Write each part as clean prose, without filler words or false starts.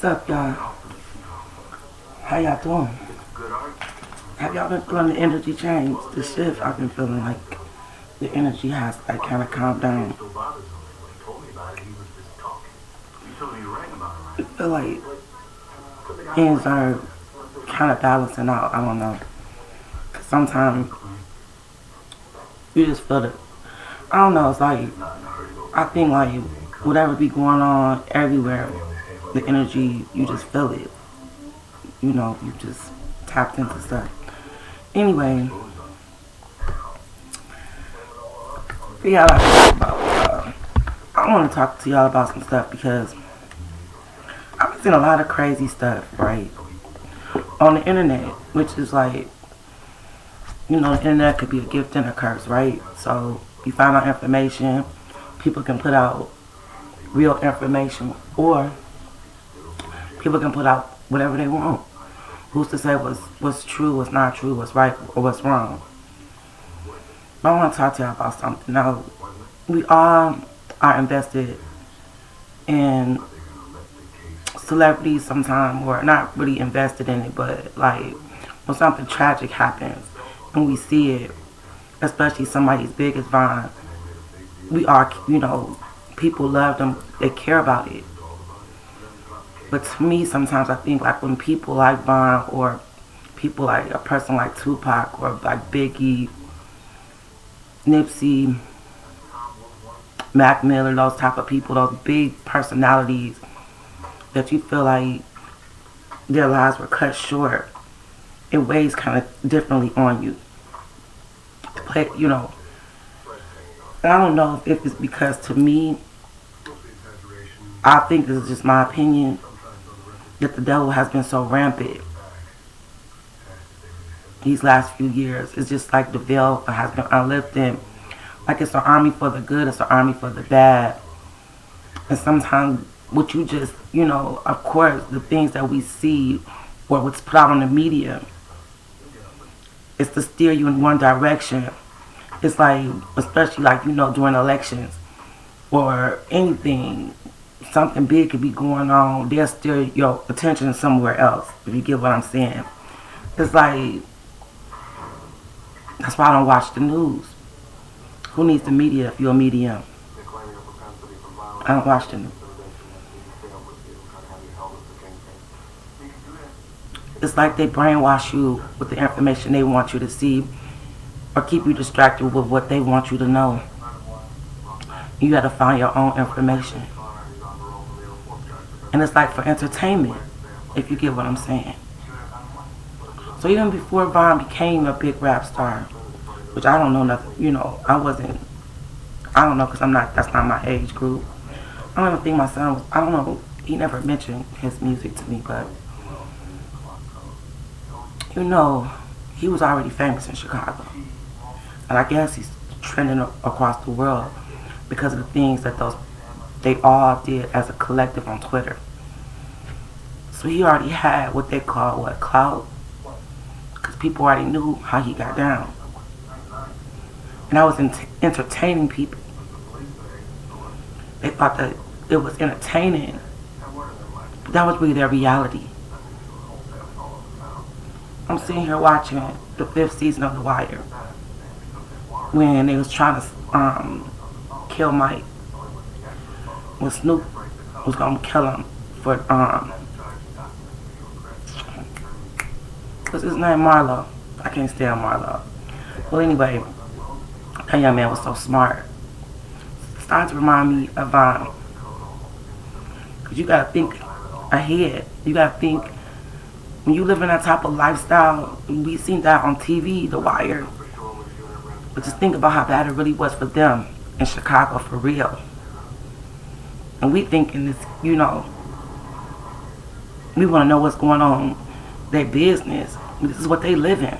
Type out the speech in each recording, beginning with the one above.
What's up, y'all? How y'all doing? Have y'all been feeling the energy change, the shift? I've been feeling like the energy has like kind of calmed down. I feel like things are kind of balancing out. I don't know. 'Cause sometimes you just feel it. I don't know. It's like I think like whatever be going on everywhere, the energy you just feel it. You just tapped into stuff. Anyway, yeah, I want to talk to y'all about some stuff because I've been seeing a lot of crazy stuff, right, on the internet, which is like, the internet could be a gift and a curse, right? So you find out information, people can put out real information, or people can put out whatever they want. Who's to say what's true, what's not true, what's right, or what's wrong? But I want to talk to y'all about something. Now, we all are invested in celebrities sometimes, or not really invested in it, but like when something tragic happens and we see it, especially somebody as big as Vaughn, we are, people love them, they care about it. But to me, sometimes I think like when people like Vaughn, or people like a person like Tupac, or like Biggie, Nipsey, Mac Miller, those type of people, those big personalities that you feel like their lives were cut short, it weighs kind of differently on you. But, I don't know if it's because, to me, I think this is just my opinion, that the devil has been so rampant these last few years. It's just like the veil has been unlifted. Like it's an army for the good, it's an army for the bad. And sometimes what you just, of course, the things that we see or what's put out on the media, it's to steer you in one direction. It's like, especially like, during elections or anything, something big could be going on, they'll steer your attention somewhere else, if you get what I'm saying. It's like, that's why I don't watch the news. Who needs the media if you're a medium? I don't watch the news. It's like they brainwash you with the information they want you to see, or keep you distracted with what they want you to know. You gotta find your own information. And it's like for entertainment, if you get what I'm saying. So even before Vaughn became a big rap star, which I don't know nothing, I don't know, because that's not my age group. I don't even think my son was, I don't know, he never mentioned his music to me, but, he was already famous in Chicago. And I guess he's trending across the world because of the things that they all did as a collective on Twitter. So he already had what they call, clout? Because people already knew how he got down. And I was entertaining people. They thought that it was entertaining, but that was really their reality. I'm sitting here watching the 5th season of The Wire, when they was trying to kill Mike, when Snoop was gonna kill him for what's his name, Marlo. I can't stand Marlo. Well, anyway, that young man was so smart. It's starting to remind me of because you gotta think ahead. You gotta think when you live in that type of lifestyle. We seen that on TV, The Wire. But just think about how bad it really was for them in Chicago, for real. And we thinking this, we want to know what's going on, their business. This is what they live in.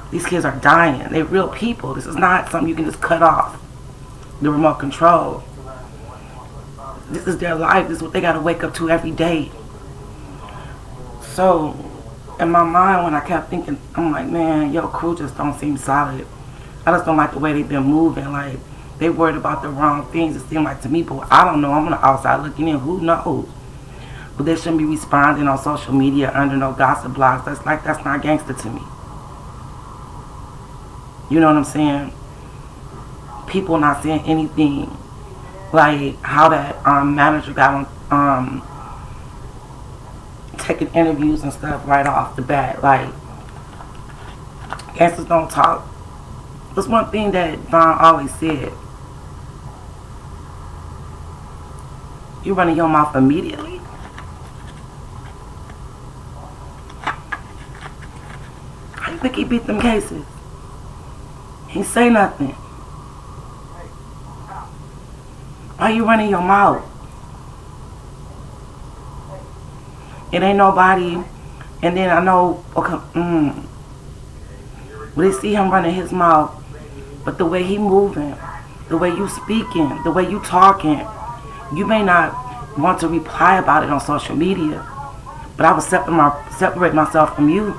These kids are dying. They're real people. This is not something you can just cut off the remote control. This is their life. This is what they got to wake up to every day. So, in my mind, when I kept thinking, I'm like, man, your crew just don't seem solid. I just don't like the way they've been moving. Like, they worried about the wrong things, it seemed like to me, but I don't know. I'm on the outside looking in. Who knows? But they shouldn't be responding on social media under no gossip blogs. That's not gangster to me. You know what I'm saying? People not saying anything. Like how that manager got on taking interviews and stuff right off the bat. Like, gangsters don't talk. That's one thing that Von always said. You running your mouth immediately? How you think he beat them cases? He say nothing. Why you running your mouth? It ain't nobody. And then I know, okay, when they see him running his mouth, but the way he moving, the way you speaking, the way you talking, you may not want to reply about it on social media, but I would separate myself from you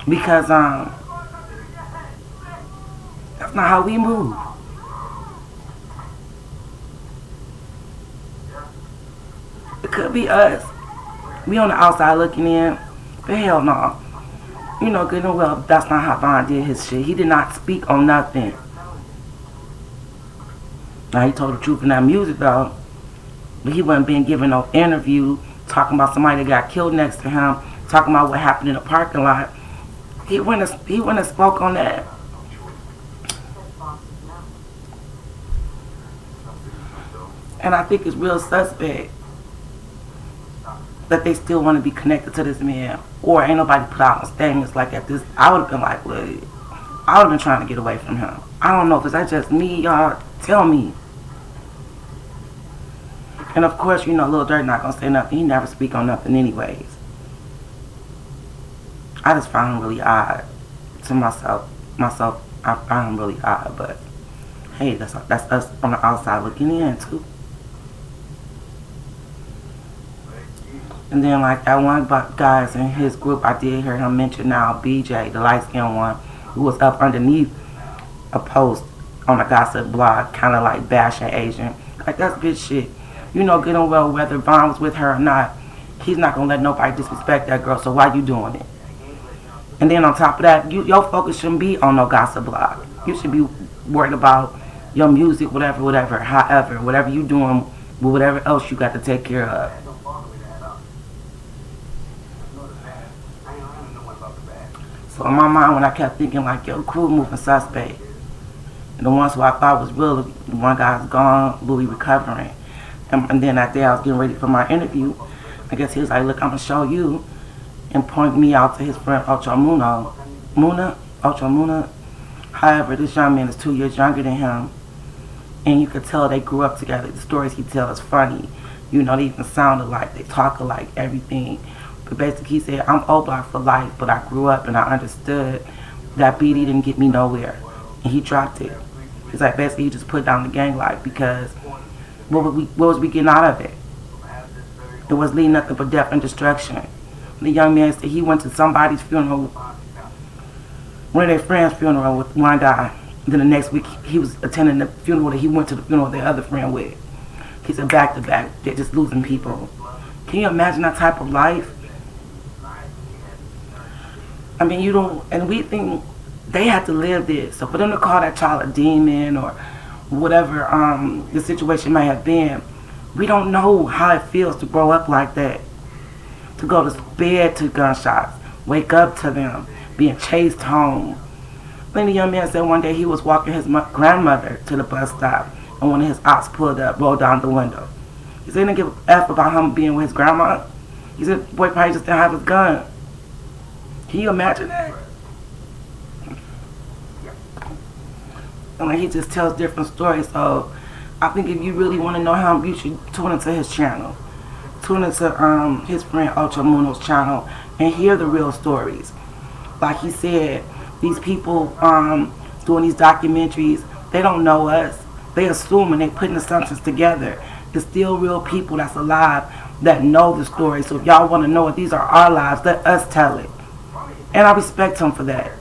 because that's not how we move. It could be us. We on the outside looking in, but hell no. You know good and well that's not how Von did his shit. He did not speak on nothing. Now he told the truth in that music though, but he wasn't being given no interview talking about somebody that got killed next to him, talking about what happened in the parking lot. He wouldn't have spoke on that. And I think it's real suspect that they still want to be connected to this man, or ain't nobody put out statements like at this. I would have been like, well, I would have been trying to get away from him. I don't know if it's just me, y'all. Tell me. And of course, you know, Lil Durk not gonna say nothing. He never speak on nothing, anyways. I just found him really odd to myself. I found him really odd, but hey, that's us on the outside looking in too. And then like that one guys in his group, I did hear him mention now BJ, the light skinned one, who was up underneath a post on a gossip blog, kind of like bashing Asian. Like that's good shit. You know good and well whether Von was with her or not, he's not gonna let nobody disrespect that girl. So why you doing it? And then on top of that, your focus shouldn't be on no gossip blog. You should be worried about your music, whatever, however, whatever you doing, whatever else you got to take care of. So in my mind, when I kept thinking like, yo, crew moving suspect. And the ones who I thought was real, the one guy's gone, Louis recovering. And then that day I was getting ready for my interview. I guess he was like, look, I'm going to show you. And point me out to his friend, Ultra Muna. However, this young man is 2 years younger than him. And you could tell they grew up together. The stories he tells is funny. You know, they even sound alike. They talk alike, everything. But basically he said, I'm oblock for life, but I grew up and I understood that BD didn't get me nowhere. And he dropped it. It's like basically he just put down the gang life because what was we getting out of it? It was leading nothing but death and destruction. The young man said he went to somebody's funeral, one of their friend's funeral with one guy. Then the next week he was attending the funeral that he went to the funeral of their other friend with. He said back to back, they're just losing people. Can you imagine that type of life? I mean, you don't, and we think they had to live this. So for them to call that child a demon or whatever the situation may have been, we don't know how it feels to grow up like that. To go to bed to gunshots, wake up to them, being chased home. Then the young man said one day he was walking his grandmother to the bus stop, and one of his ops pulled up, rolled down the window. He said he didn't give a F about him being with his grandma. He said, boy, probably just didn't have his gun. Can you imagine that? And like he just tells different stories. So I think if you really want to know him, you should tune into his channel. Tune into his friend Ultra Muno's channel and hear the real stories. Like he said, these people doing these documentaries, they don't know us. They assuming they putting assumptions together. There's still real people that's alive that know the story. So if y'all want to know it, these are our lives. Let us tell it. And I respect him for that.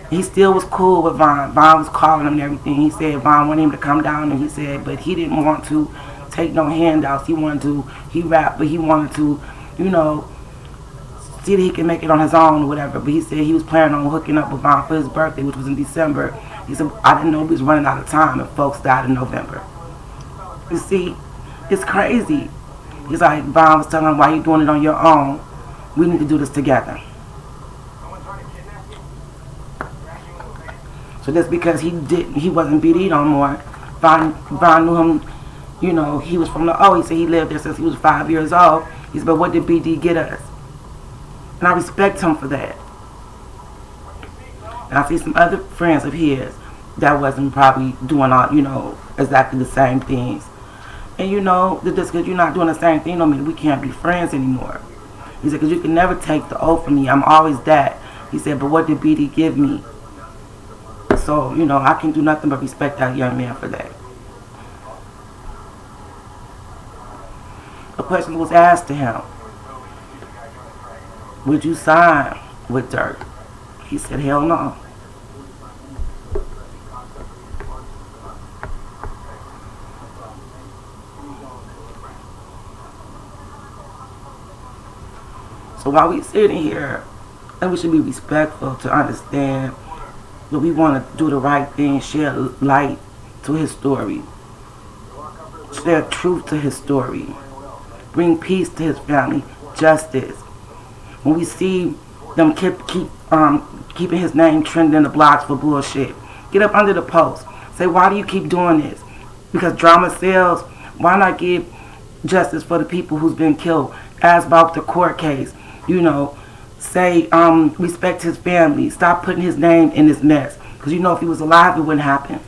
He still was cool with Von. Von was calling him and everything. He said Von wanted him to come down, and he said, but he didn't want to take no handouts. He rapped, but he wanted to, you know, see that he can make it on his own or whatever. But he said he was planning on hooking up with Von for his birthday, which was in December. He said, I didn't know he was running out of time and folks died in November. You see, it's crazy. He's like, Von was telling him, why you doing it on your own? We need to do this together. So that's because he wasn't BD no more. Von knew him, you know, he was from the O. He said he lived there since he was 5 years old. He said, but what did BD get us? And I respect him for that. And I see some other friends of his that wasn't probably doing all, you know, exactly the same things. And you know, just because you're not doing the same thing don't mean we can't be friends anymore. He said, because you can never take the O from me. I'm always that. He said, but what did BD give me? So, you know, I can do nothing but respect that young man for that. A question was asked to him. Would you sign with Dirk? He said, hell no. So while we sitting here, and we should be respectful to understand that we want to do the right thing, share light to his story, share truth to his story, bring peace to his family, justice. When we see them keeping his name trending in the blogs for bullshit, get up under the post. Say, why do you keep doing this? Because drama sells. Why not give justice for the people who's been killed? As about the court case, you know, say respect his family. Stop putting his name in this mess. Because you know if he was alive, it wouldn't happen.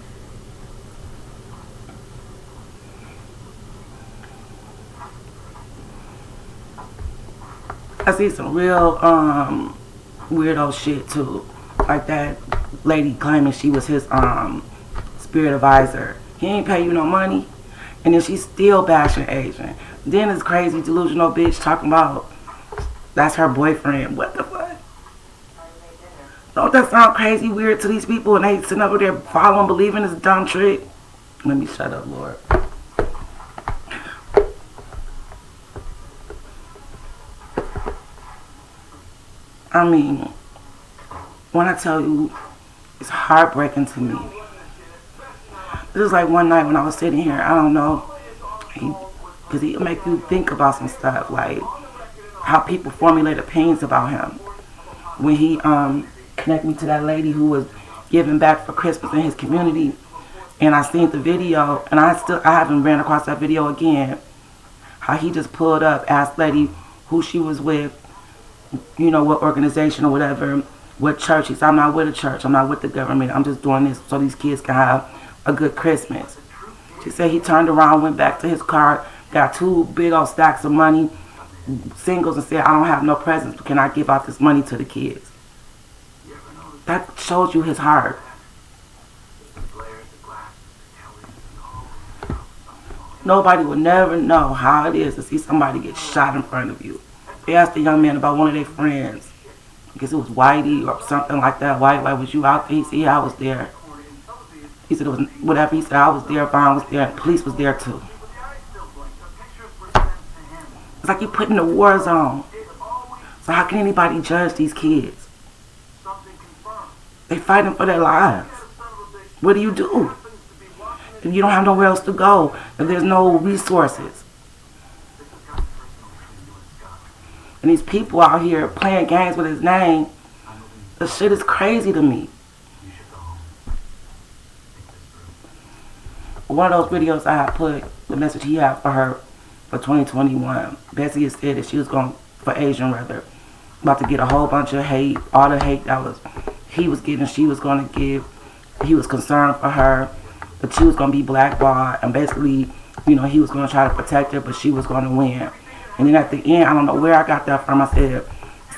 I see some real weirdo shit too. Like that lady claiming she was his spirit advisor. He ain't pay you no money. And then she's still bashing Asian. Then this crazy delusional bitch talking about that's her boyfriend. What the fuck? Don't that sound crazy weird to these people and they sitting over there following, believing this dumb trick? Let me shut up, Lord. I mean, when I tell you, it's heartbreaking to me. This is like one night when I was sitting here, I don't know, because he'll make you think about some stuff, like how people formulate opinions about him. When he connected me to that lady who was giving back for Christmas in his community, and I seen the video, and I haven't ran across that video again, how he just pulled up, asked lady who she was with, you know, what organization or whatever, what church. He said, I'm not with a church, I'm not with the government, I'm just doing this so these kids can have a good Christmas. She said he turned around, went back to his car, got 2 big old stacks of money, singles, and said, I don't have no presents, but can I give out this money to the kids? That shows you his heart. Nobody will never know how it is to see somebody get shot in front of you. They asked the young man about one of their friends. I guess it was Whitey or something like that. White, was you out there? He said, yeah, I was there. He said it was whatever. He said, I was there, Vaughn was there, and police was there too. It's like you're put in a war zone. So how can anybody judge these kids? They fighting for their lives. What do you do? If you don't have nowhere else to go, if there's no resources. And these people out here playing games with his name, the shit is crazy to me. One of those videos I had put, the message he had for her for 2021, Bessie had said that she was going, for Asian rather, about to get a whole bunch of hate, all the hate that was he was getting, she was going to give. He was concerned for her, but she was going to be blackballed, and basically, you know, he was going to try to protect her, but she was going to win. And then at the end, I don't know where I got that from, I said, it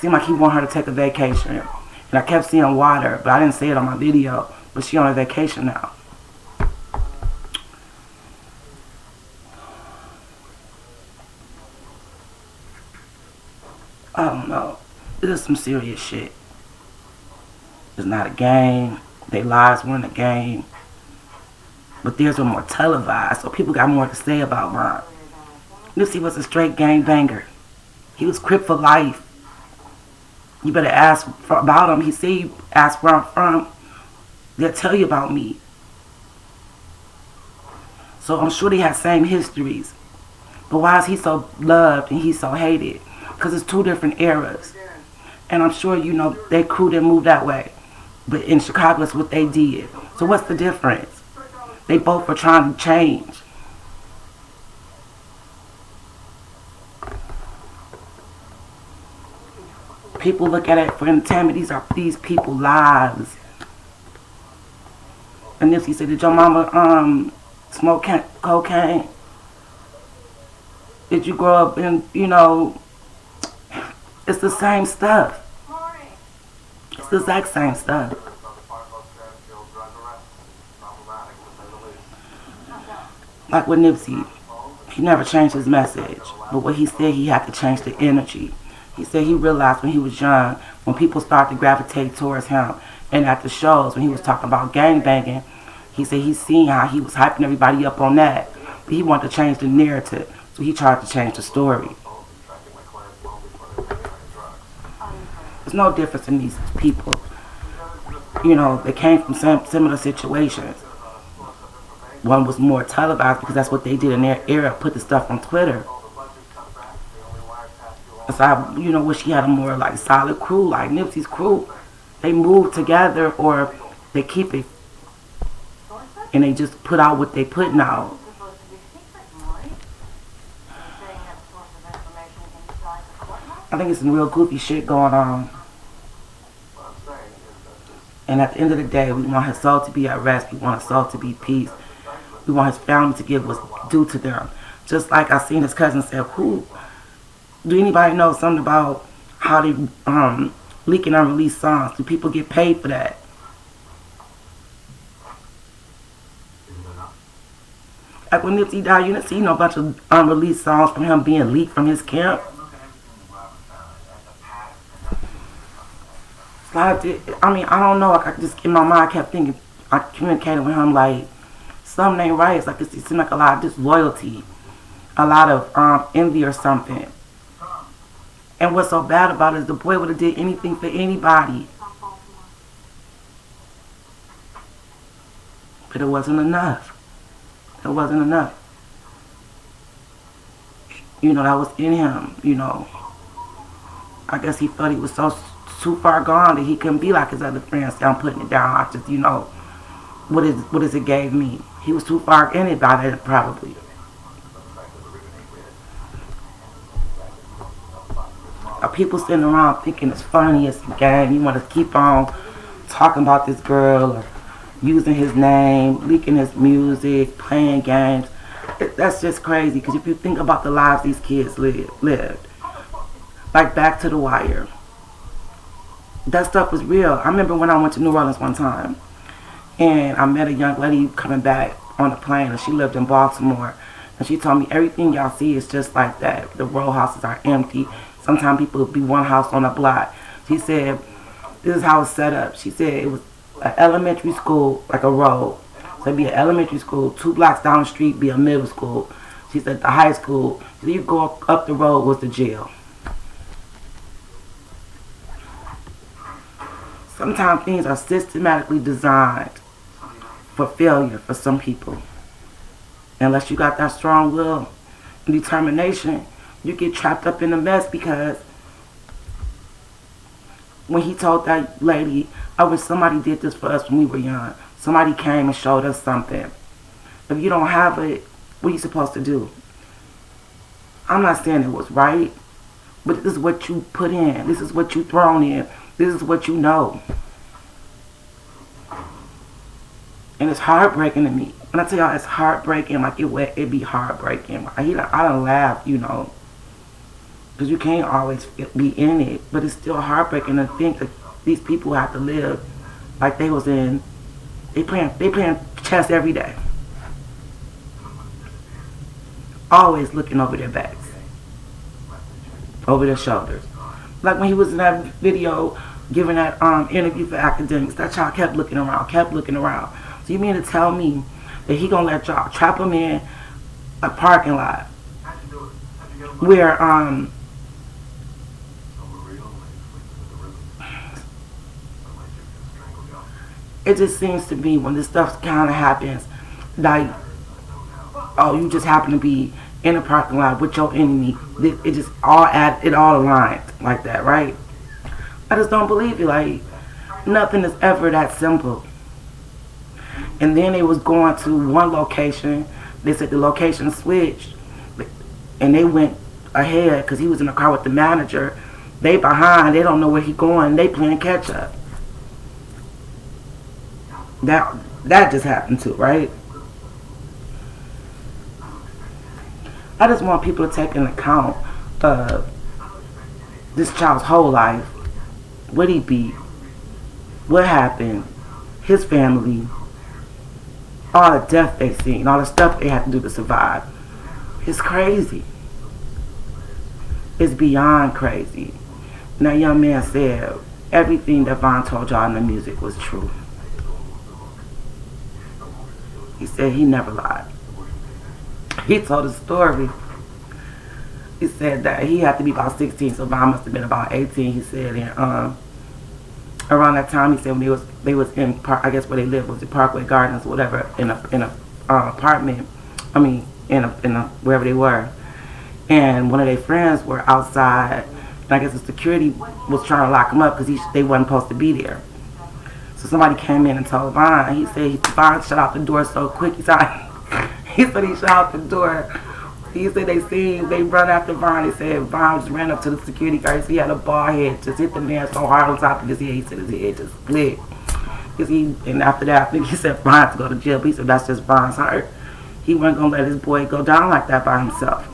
seemed like he wanted her to take a vacation. And I kept seeing water, but I didn't say it on my video, but she on a vacation now. I don't know. This is some serious shit. It's not a game. Their lives weren't a game. but theirs were more televised, so people got more to say about mine. Nipsey was a straight gangbanger. He was Crip for life. You better ask about him. He said, you ask where I'm from, they'll tell you about me. So I'm sure they had same histories. But why is he so loved and he's so hated? Because it's two different eras. And I'm sure you know their crew didn't move that way. But in Chicago, that's what they did. So what's the difference? They both were trying to change. People look at it for entertainment. These are these people's lives. And Nipsey said, did your mama smoke cocaine? Did you grow up in, you know, it's the same stuff. It's the exact same stuff. Like with Nipsey, he never changed his message. But what he said, he had to change the energy. He said he realized when he was young, when people started to gravitate towards him, and at the shows, when he was talking about gangbanging, he said he seen how he was hyping everybody up on that. But he wanted to change the narrative, so he tried to change the story. There's no difference in these people. You know, they came from similar situations. One was more televised because that's what they did in their era, put the stuff on Twitter. So I, you know, wish he had a more like solid crew, like Nipsey's crew. They move together or they keep it and they just put out what they putting out. I think it's some real goofy shit going on. And at the end of the day, we want his soul to be at rest. We want his soul to be peace. We want his family to give what's due to them. Just like I seen his cousin say, do anybody know something about how they leaking unreleased songs? Do people get paid for that? Like when Nipsey died, you didn't see no bunch of unreleased songs from him being leaked from his camp. I mean, I don't know. I just in my mind I kept thinking, I communicated with him like something ain't right. It's like it seemed like a lot of disloyalty, a lot of envy or something. And what's so bad about it is the boy would have did anything for anybody, but it wasn't enough. It wasn't enough. You know, that was in him. You know, I guess he thought he was so too far gone that he couldn't be like his other friends. Say, I'm putting it down. I just, you know, what is it gave me? He was too far in it by that, probably. People sitting around thinking it's funny, it's a game. You want to keep on talking about this girl or using his name, leaking his music, playing games. That's just crazy because if you think about the lives these kids lived, like Back to the Wire, that stuff was real. I remember when I went to New Orleans one time and I met a young lady coming back on a plane and she lived in Baltimore and she told me everything y'all see is just like that. The row houses are empty. Sometimes people would be one house on a block. She said, this is how it's set up. She said it was an elementary school, like a row. So it'd be an elementary school, 2 blocks down the street be a middle school. She said the high school, so you go up the road was the jail. Sometimes things are systematically designed for failure for some people. Unless you got that strong will and determination, you get trapped up in the mess because when he told that lady, I wish somebody did this for us when we were young. Somebody came and showed us something. If you don't have it, what are you supposed to do? I'm not saying it was right, but this is what you put in. This is what you thrown in. This is what you know. And it's heartbreaking to me. When I tell y'all it's heartbreaking, like it be heartbreaking. I don't laugh, you know. Because you can't always be in it. But it's still heartbreaking to think that these people have to live like they was in, they playing chess every day. Always looking over their backs. Over their shoulders. Like when he was in that video giving that interview for academics, that child kept looking around. So you mean to tell me that he gonna let y'all trap him in a parking lot where it just seems to me when this stuff kind of happens, like, oh, you just happen to be in a parking lot with your enemy. It just it all aligns like that, right? I just don't believe it. Like, nothing is ever that simple. And then they was going to one location. They said the location switched, and they went ahead because he was in the car with the manager. They behind. They don't know where he going. They playing catch up. That just happened too, right? I just want people to take into account this child's whole life. What he beat, what happened, his family, all the death they seen, all the stuff they had to do to survive. It's crazy. It's beyond crazy. And that young man said everything that Von told y'all in the music was true. He said he never lied. He told a story. He said that he had to be about 16, so Von must have been about 18. He said, and around that time, he said when they was in I guess where they lived was the Parkway Gardens, or whatever, in a apartment. I mean, in a wherever they were, and one of their friends were outside, and I guess the security was trying to lock him up because they wasn't supposed to be there. So somebody came in and told Von. He said Von shut out the door so quick. He said he shut out the door. He said they run after Von. They said Von just ran up to the security guard. He had a ball head, just hit the man so hard on top of his head. He said his head just split. And after that, I think he said Von to go to jail. But he said that's just Von's heart. He wasn't gonna let his boy go down like that by himself.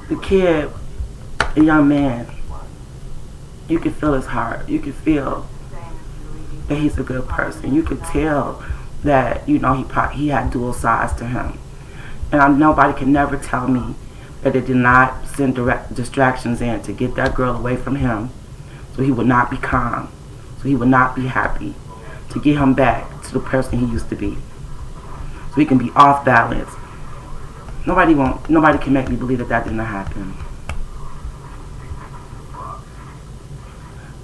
The kid, a young man, you can feel his heart. You can feel that he's a good person. You can tell that, you know, he had dual sides to him. And nobody can never tell me that they did not send direct distractions in to get that girl away from him, so he would not be calm, so he would not be happy, to get him back to the person he used to be, so he can be off balance. Nobody can make me believe that didn't happen.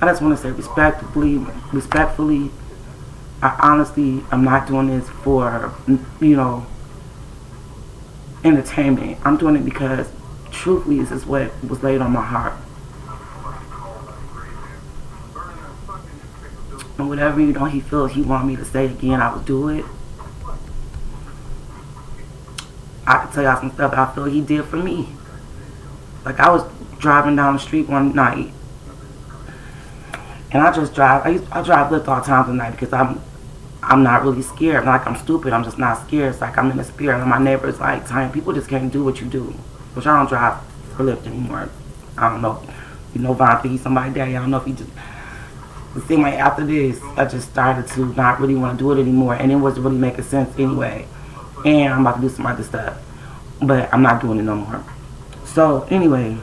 I just want to say respectfully, I'm not doing this for, you know, entertainment. I'm doing it because, truthfully, this is what was laid on my heart. And whatever, you know, he feels he want me to say again, I will do it. I can tell y'all some stuff I feel he did for me. Like, I was driving down the street one night, and I drive Lyft all times at night because I'm not really scared. Not like I'm stupid, I'm just not scared. It's like I'm in the spirit. And my neighbor's like, Tiny, people just can't do what you do. Which I don't drive for Lyft anymore. I don't know. You know, Von think he's somebody daddy. I don't know if he just... It seemed like after this, I just started to not really want to do it anymore. And it wasn't really making sense anyway. And I'm about to do some other stuff. But I'm not doing it no more. So, anyway,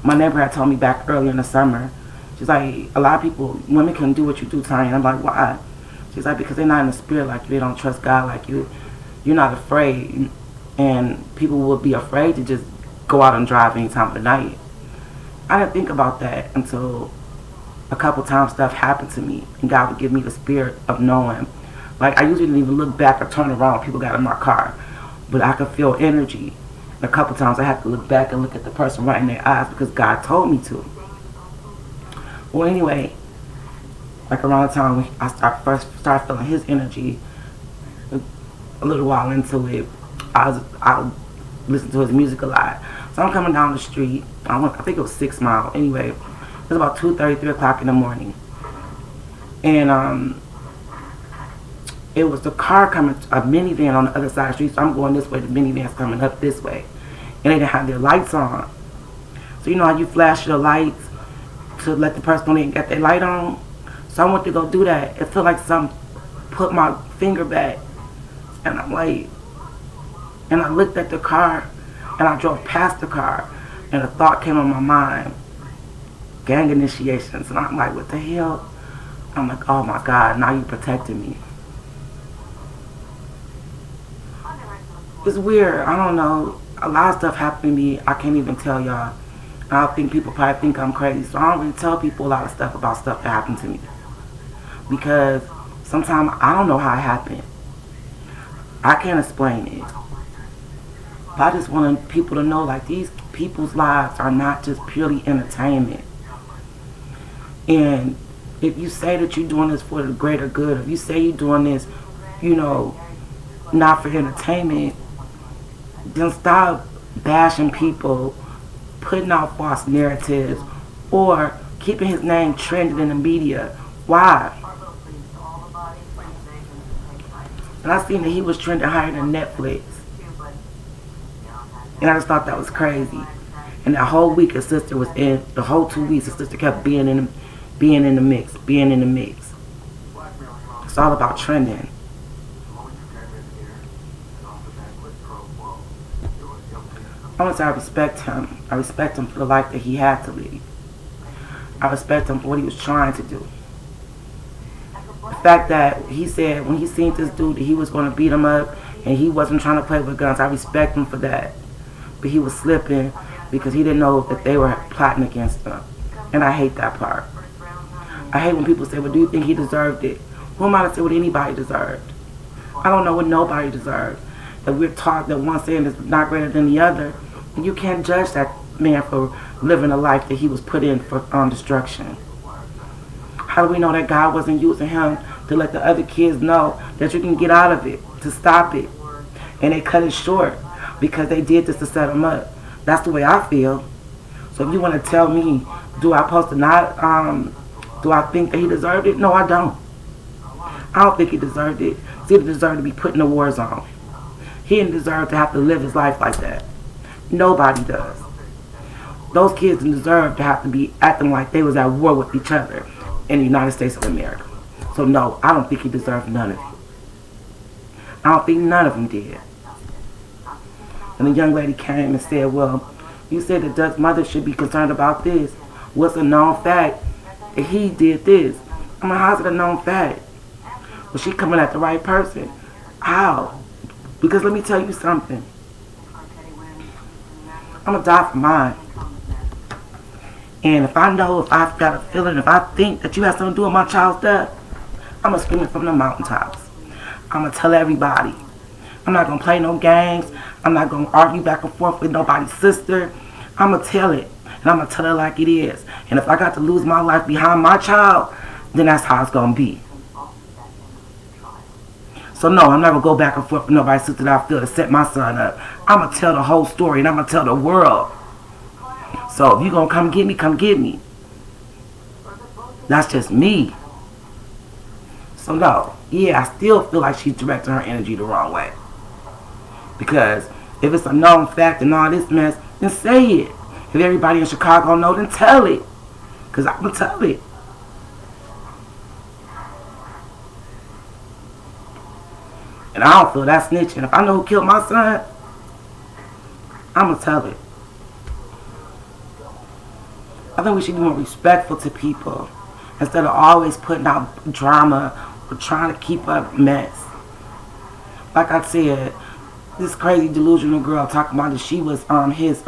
my neighbor had told me back earlier in the summer, she's like, a lot of people, women can do what you do, Tiny. And I'm like, why? She's like, because they're not in the spirit like you. They don't trust God like you. You're not afraid. And people will be afraid to just go out and drive any time of the night. I didn't think about that until a couple times stuff happened to me. And God would give me the spirit of knowing. Like, I usually didn't even look back or turn around when people got in my car. But I could feel energy. And a couple times I had to look back and look at the person right in their eyes because God told me to. Well, anyway, like around the time when I first started feeling his energy, a little while into it, I listened to his music a lot. So I'm coming down the street. I think it was 6 Mile. Anyway, it was about 2:30, 3 o'clock in the morning. And it was the car coming, a minivan on the other side of the street. So I'm going this way, the minivan's coming up this way. And they didn't have their lights on. So you know how you flash your lights to let the person know they ain't got their light on? So I went to go do that. It felt like something put my finger back. And I'm like, and I looked at the car, and I drove past the car, and a thought came on my mind, gang initiations. And I'm like, what the hell? I'm like, oh my God, now you protected me. It's weird. I don't know. A lot of stuff happened to me. I can't even tell y'all. I think people probably think I'm crazy. So I don't really tell people a lot of stuff about stuff that happened to me. Because sometimes I don't know how it happened. I can't explain it. But I just want people to know, like, these people's lives are not just purely entertainment. And if you say that you're doing this for the greater good, if you say you're doing this, you know, not for entertainment, then stop bashing people, putting out false narratives, or keeping his name trending in the media. Why? And I seen that he was trending higher than Netflix. And I just thought that was crazy. And that whole week his sister was in, the whole 2 weeks his sister kept being in the mix. It's all about trending. I want to say I respect him. I respect him for the life that he had to lead. I respect him for what he was trying to do. The fact that he said when he seen this dude that he was going to beat him up and he wasn't trying to play with guns, I respect him for that. But he was slipping because he didn't know that they were plotting against him. And I hate that part. I hate when people say, well, do you think he deserved it? Who am I to say what anybody deserved? I don't know what nobody deserved. That we're taught that one sin is not greater than the other. And you can't judge that man for living a life that he was put in for destruction. How do we know that God wasn't using him to let the other kids know that you can get out of it, to stop it? And they cut it short because they did this to set him up. That's the way I feel. So if you want to tell me, do I supposed to not, do I think that he deserved it? No, I don't. I don't think he deserved it. He deserved to be put in a war zone. He didn't deserve to have to live his life like that. Nobody does. Those kids didn't deserve to have to be acting like they was at war with each other in the United States of America. So no, I don't think he deserved none of it. I don't think none of them did. And the young lady came and said, well, you said that Doug's mother should be concerned about this. What's a known fact that he did this? I'm like, how's it a known fact? Was she coming at the right person? How? Because let me tell you something. I'm going to die for mine. And if I know, if I've got a feeling, if I think that you have something to do with my child's death, I'm going to scream it from the mountaintops. I'm going to tell everybody. I'm not going to play no games. I'm not going to argue back and forth with nobody's sister. I'm going to tell it. And I'm going to tell it like it is. And if I got to lose my life behind my child, then that's how it's going to be. So no, I'm not going to go back and forth with nobody's sister that I feel to set my son up. I'm going to tell the whole story and I'm going to tell the world. So if you're going to come get me, come get me. That's just me. So no, yeah, I still feel like she's directing her energy the wrong way. Because if it's a known fact and all this mess, then say it. If everybody in Chicago know, then tell it. Because I'm going to tell it. And I don't feel that snitching. If I know who killed my son, I'm going to tell it. I think we should be more respectful to people instead of always putting out drama or trying to keep up mess. Like I said, this crazy delusional girl talking about that she was his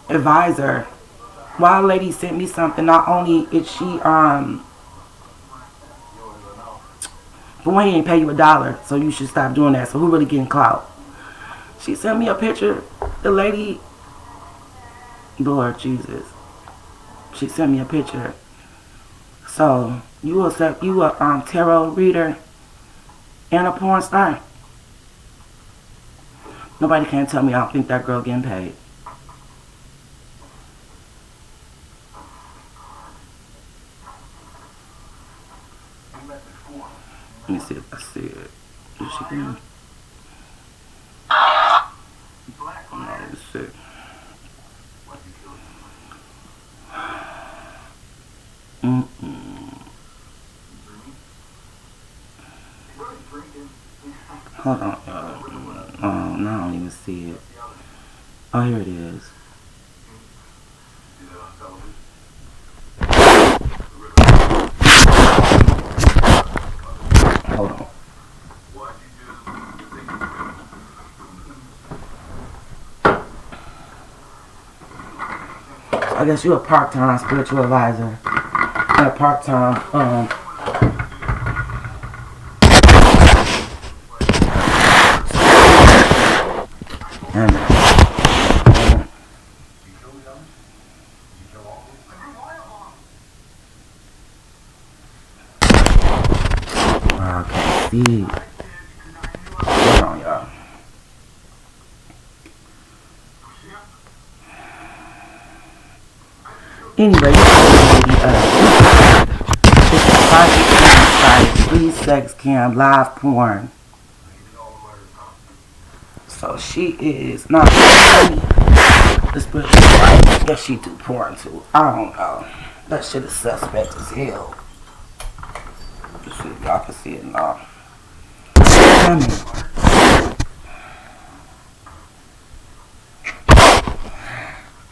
advisor. One lady sent me something. Not only is she but when he ain't pay you $1, so you should stop doing that. So who really getting clout? She sent me a picture. The lady, Lord Jesus, she sent me a picture. So you a tarot reader and a porn star? Nobody can tell me I don't think that girl getting paid. Let me see if I see it. Is she getting? No, let's see. Hold on. Oh, no, I don't even see it. Oh, here it is. Hold on. So I guess you're a part-time spiritual advisor and a part-time okay, see. Hold on, y'all. Anyway, it's a private cam site, free sex cam, live porn. So she is not the spiritual advisor. I guess she do porn too. I don't know. That shit is suspect as hell. Let's see if y'all can see it now.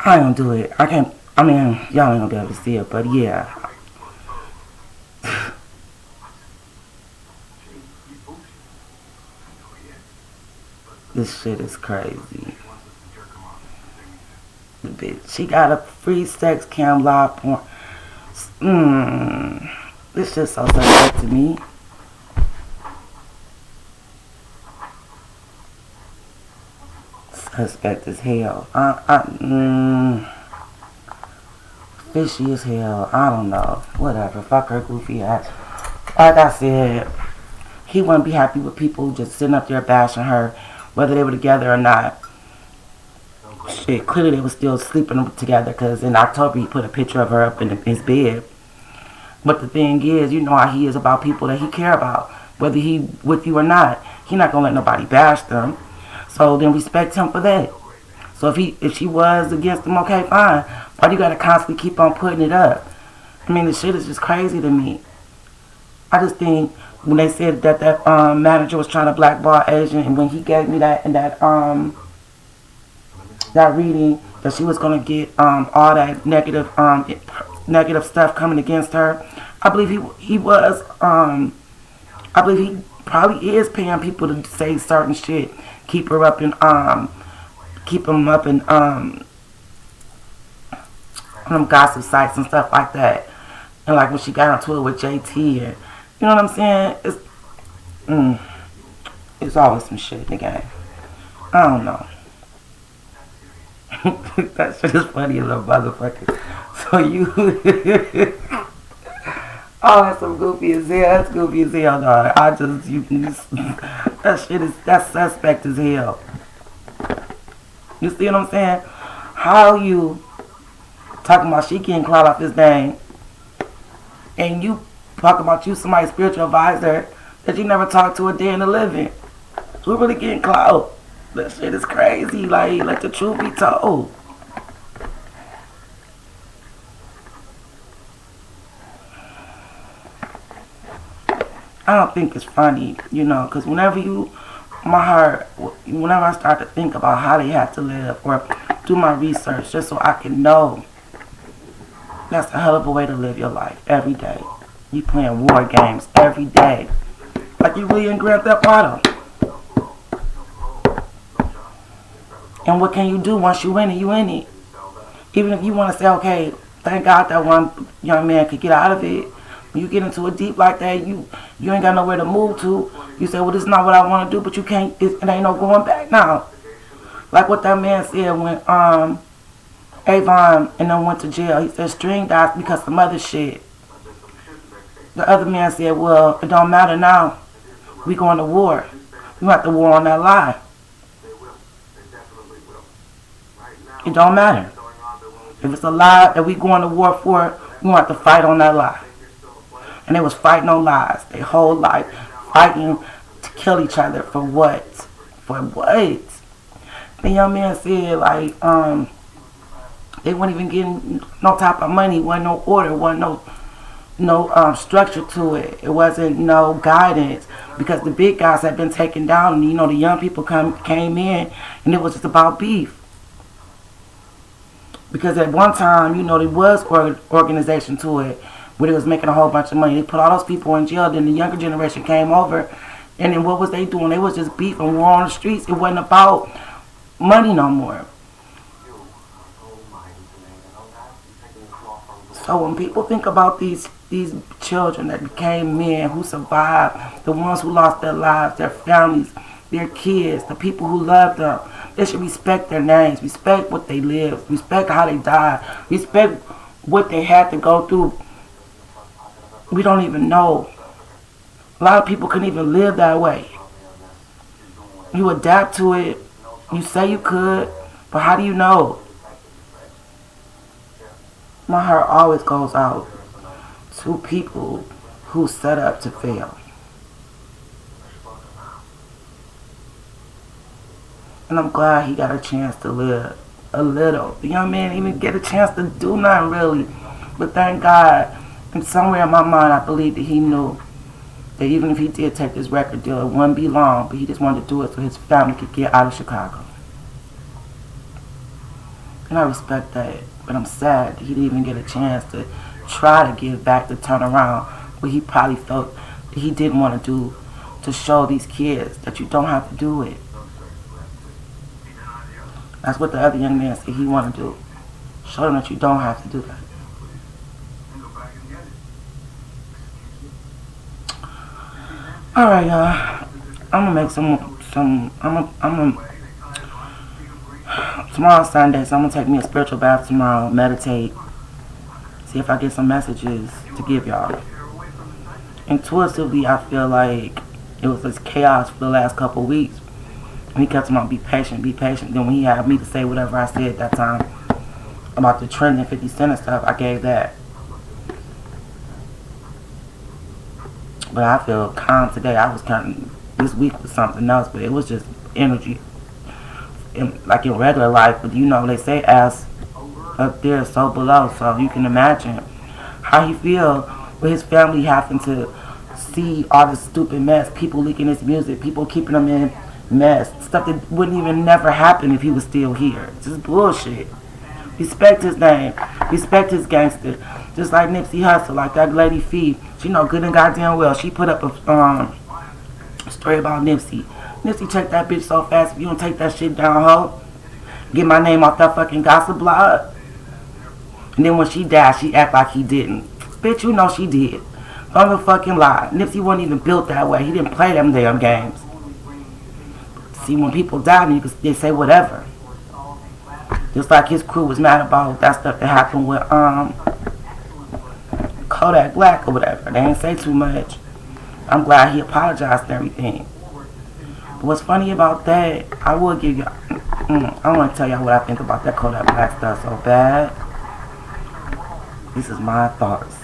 I ain't gonna do it. I can't. I mean, y'all ain't gonna be able to see it, but yeah. This shit is crazy. The bitch, she got a free sex cam live porn. This shit's so suspect to me. Suspect as hell. Fishy as hell. I don't know. Whatever. Fuck her goofy ass. Like I said, he wouldn't be happy with people just sitting up there bashing her, whether they were together or not. Shit, clearly they were still sleeping together because in October he put a picture of her up in his bed. But the thing is, you know how he is about people that he care about. Whether he with you or not, he not gonna let nobody bash them. So then respect him for that. So if she was against him, okay, fine. Why do you gotta constantly keep on putting it up? I mean, the shit is just crazy to me. I just think when they said that manager was trying to blackball Asian, and when he gave me that reading that she was gonna get all that negative stuff coming against her, I believe he was I believe he probably is paying people to say certain shit, keep her up in keep them up in on them gossip sites and stuff like that. And like when she got onto it with JT, and you know what I'm saying? It's always some shit in the game. I don't know. That shit is funny as a motherfucker. So you oh, that's some goofy as hell. That's goofy as hell, dog. That's suspect as hell. You see what I'm saying? How you talking about she getting clout off his name, and you talking about you somebody's spiritual advisor that you never talked to a day in the living? Who really getting clout? That shit is crazy. Like, let the truth be told. I don't think it's funny, you know, because whenever I start to think about how they have to live or do my research just so I can know, that's a hell of a way to live your life every day. You playing war games every day. Like you really in Grand Theft Auto. And what can you do once you in it? You in it. Even if you want to say, okay, thank God that one young man could get out of it. When you get into it deep like that, you ain't got nowhere to move to. You say, well, this is not what I want to do, but you can't. It ain't no going back now. Like what that man said when Avon and them went to jail. He said string dies because some other shit. The other man said, well, it don't matter now. We going to war. We have to war on that lie. It don't matter. If it's a lie that we going to war for, we want to fight on that lie. And they was fighting on lies. Their whole life fighting to kill each other for what? For what? The young man said like they weren't even getting no type of money, wasn't no order, wasn't no structure to it. It wasn't no guidance because the big guys had been taken down, and you know the young people came in, and it was just about beef. Because at one time, you know, there was organization to it. where they was making a whole bunch of money. They put all those people in jail. Then the younger generation came over, and then what was they doing? They was just beefing, war on the streets. It wasn't about money no more. So when people think about these children that became men, who survived, the ones who lost their lives, their families, their kids, the people who loved them, they should respect their names, respect what they lived, respect how they died, respect what they had to go through. We don't even know. A lot of people couldn't even live that way. You adapt to it. You say you could, but how do you know? My heart always goes out to people who set up to fail. And I'm glad he got a chance to live a little. The young man didn't even get a chance to do nothing really. But thank God, and somewhere in my mind I believe that he knew that even if he did take this record deal, it wouldn't be long, but he just wanted to do it so his family could get out of Chicago. And I respect that. But I'm sad that he didn't even get a chance to try to give back, to turn around what he probably felt that he didn't want to do, to show these kids that you don't have to do it. That's what the other young man said he wanted to do. Show them that you don't have to do that. Alright, y'all. I'm gonna make tomorrow's Sunday, so I'm gonna take me a spiritual bath tomorrow, meditate, see if I get some messages to give y'all. Intuitively, I feel like it was this chaos for the last couple of weeks. And he kept on be patient, be patient. Then when he had me to say whatever I said at that time about the trending 50 Cent and stuff, I gave that. But I feel calm today. I was counting this week was something else, but it was just energy. Like in regular life, but you know, they say ass up there, so below. So you can imagine how he feel with his family having to see all this stupid mess, people leaking his music, people keeping him in mess, stuff that wouldn't even never happen if he was still here. Just bullshit. Respect his name, respect his gangster. Just like Nipsey Hussle, like that lady Fee, she know good and goddamn well. She put up a story about Nipsey. Nipsey checked that bitch so fast. If you don't take that shit down, ho, get my name off that fucking gossip blog. And then when she died, she act like he didn't. Bitch, you know she did. Don't even fucking lie. Nipsey wasn't even built that way. He didn't play them damn games. See, when people die, they say whatever. Just like his crew was mad about that stuff that happened with Kodak Black or whatever. They ain't say too much. I'm glad he apologized and everything. But what's funny about that, I will give you, I want to tell y'all what I think about that Kodak Black stuff so bad. This is my thoughts.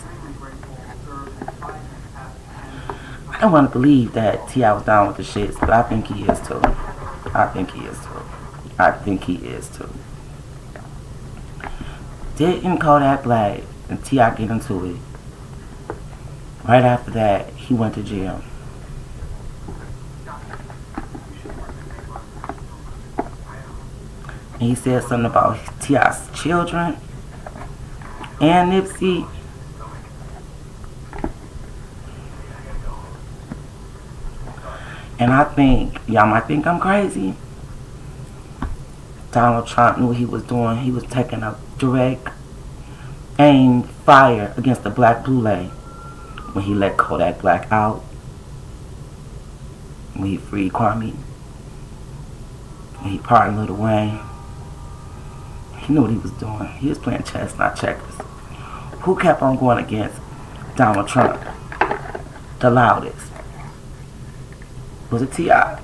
I don't want to believe that T.I. was down with the shits, but I think he is too. I think he is too. I think he is too. Didn't Kodak Black and T.I. get into it? Right after that, he went to jail. And he said something about T.I.'s children and Nipsey. And I think, y'all might think I'm crazy. Donald Trump knew what he was doing. He was taking a direct aim fire against the Black Boule when he let Kodak Black out. When he freed Kwame. When he pardoned Lil Wayne. He knew what he was doing. He was playing chess, not checkers. Who kept on going against Donald Trump the loudest? Was it T.I.?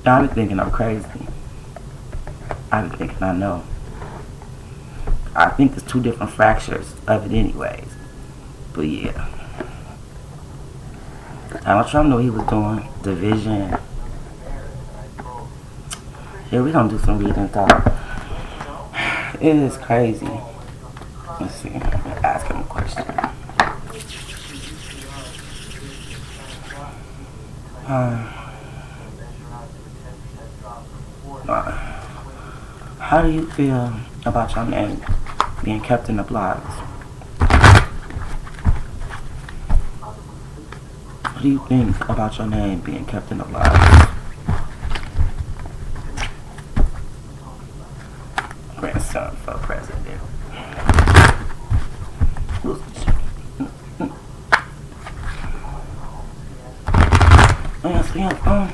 Y'all be thinking I'm crazy. I be thinking I know. I think there's two different fractures of it anyways. But yeah. Donald Trump knew what he was doing. Division. Yeah, we gonna do some reading talk. It is crazy. Let's see. Let me ask him a question. How do you feel about your name being kept in the blogs? What do you think about your name being kept in the blogs? Grandson for president. Answer your phone.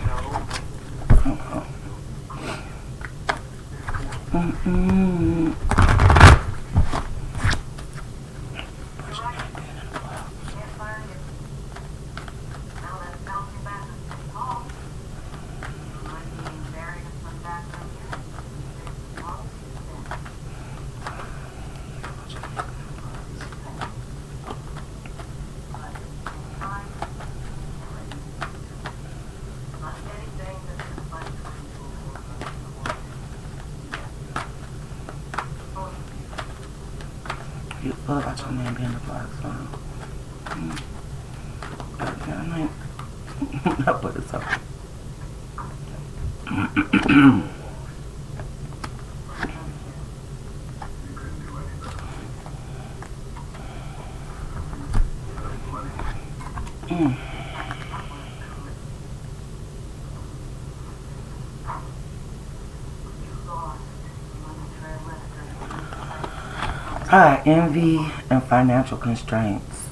You feel about your name being the block, so I might not put this up. Envy and financial constraints.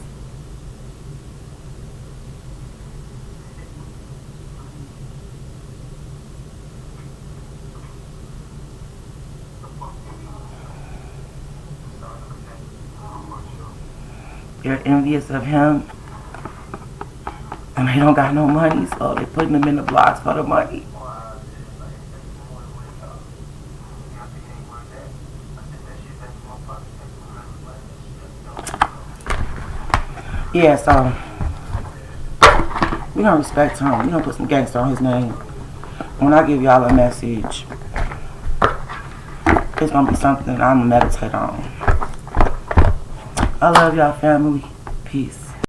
You're envious of him, and they don't got no money, so they putting them in the blocks for the money. Yeah, so we gonna respect him. We gonna put some gangster on his name. When I give y'all a message, it's gonna be something I'm gonna meditate on. I love y'all, family. Peace.